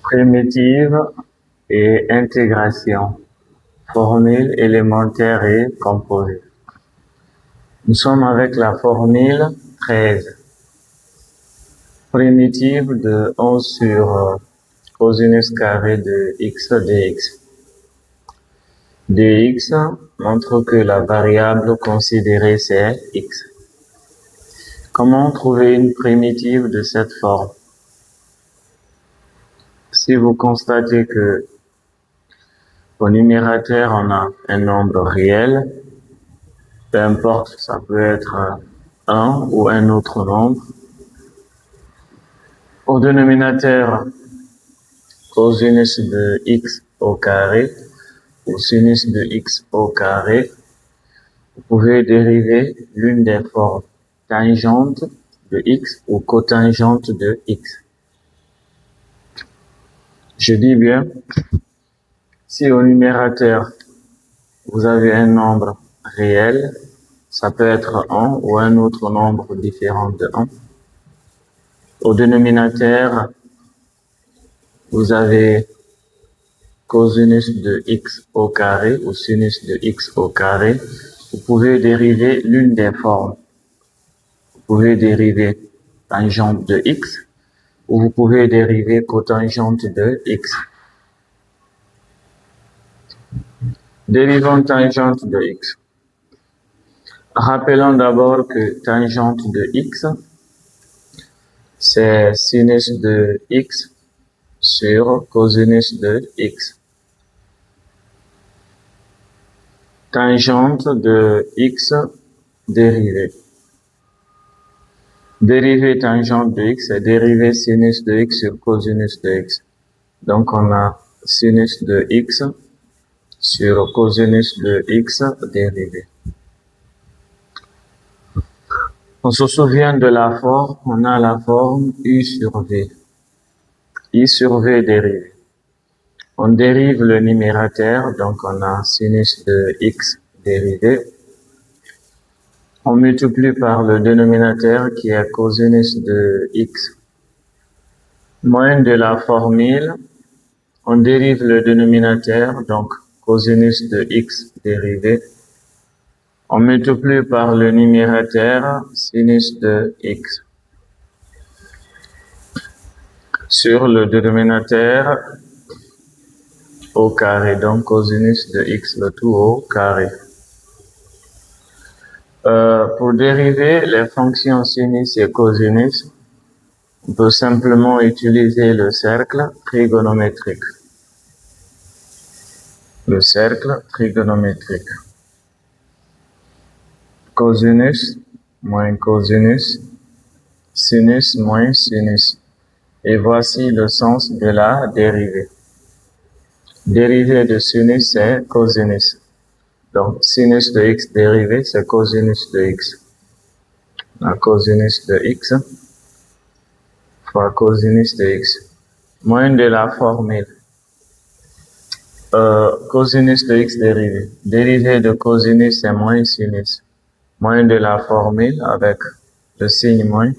Primitive et intégration. Formule élémentaire et composée. Nous sommes avec la formule 13. Primitive de 11 sur cosinus carré de x dx. dx montre que la variable considérée c'est x. Comment trouver une primitive de cette forme? Si vous constatez que au numérateur on a un nombre réel, peu importe, ça peut être 1 ou un autre nombre. Au dénominateur, cosinus de x au carré ou sinus de x au carré, vous pouvez dériver l'une des formes tangente de x ou cotangente de x. Je dis bien, si au numérateur, vous avez un nombre réel, ça peut être 1 ou un autre nombre différent de 1. Au dénominateur, vous avez cosinus de x au carré ou sinus de x au carré. Vous pouvez dériver l'une des formes. Vous pouvez dériver tangente de x ou vous pouvez dériver cotangente de x. Dérivons tangente de x. Rappelons d'abord que tangente de x, c'est sinus de x sur cosinus de x. Tangente de x dérivée. Dérivée tangente de x, c'est dérivée sinus de x sur cosinus de x. Donc on a sinus de x sur cosinus de x dérivé. On se souvient de la forme, on a la forme u sur v. I sur v dérivé. On dérive le numérateur, donc on a sinus de x dérivé. On multiplie par le dénominateur qui est cosinus de x. Moins de la formule, on dérive le dénominateur, donc cosinus de x dérivé. On multiplie par le numérateur sinus de x. Sur le dénominateur au carré, donc cosinus de x le tout au carré. Pour dériver les fonctions sinus et cosinus, on peut simplement utiliser le cercle trigonométrique. Le cercle trigonométrique. Cosinus moins cosinus, sinus moins sinus. Et voici le sens de la dérivée. Dérivée de sinus, c'est cosinus. Donc, sinus de x dérivé, c'est cosinus de x. La cosinus de x fois cosinus de x. Moins de la formule. Cosinus de x dérivé. Dérivé de cosinus, c'est moins sinus. Moins de la formule avec le signe moins.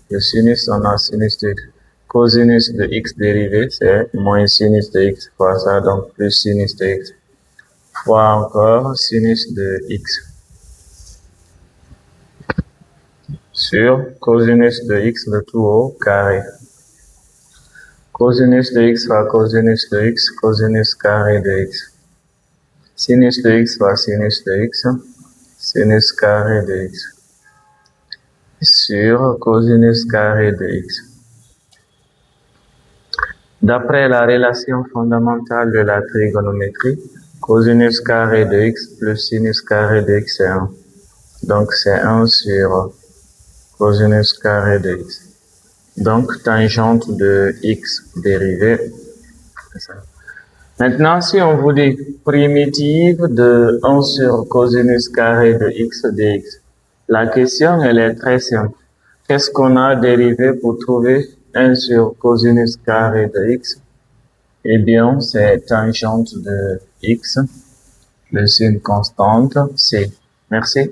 Le sinus, on a sinus de x. Cosinus de x dérivé, c'est moins sinus de x fois ça, donc plus sinus de x. Fois encore sinus de x. Sur cosinus de x le tout au carré. Cosinus de x fois cosinus de x, cosinus carré de x. Sinus de x fois sinus de x, sinus carré de x. Sur cosinus carré de x. D'après la relation fondamentale de la trigonométrie, cosinus carré de x plus sinus carré de x c'est 1. Donc c'est 1 sur cosinus carré de x. Donc tangente de x dérivée. Maintenant, si on vous dit primitive de 1 sur cosinus carré de x dx, la question elle est très simple. Qu'est-ce qu'on a dérivé pour trouver 1 sur cosinus carré de x? Eh bien, c'est tangente de x, le signe constante, c. Merci.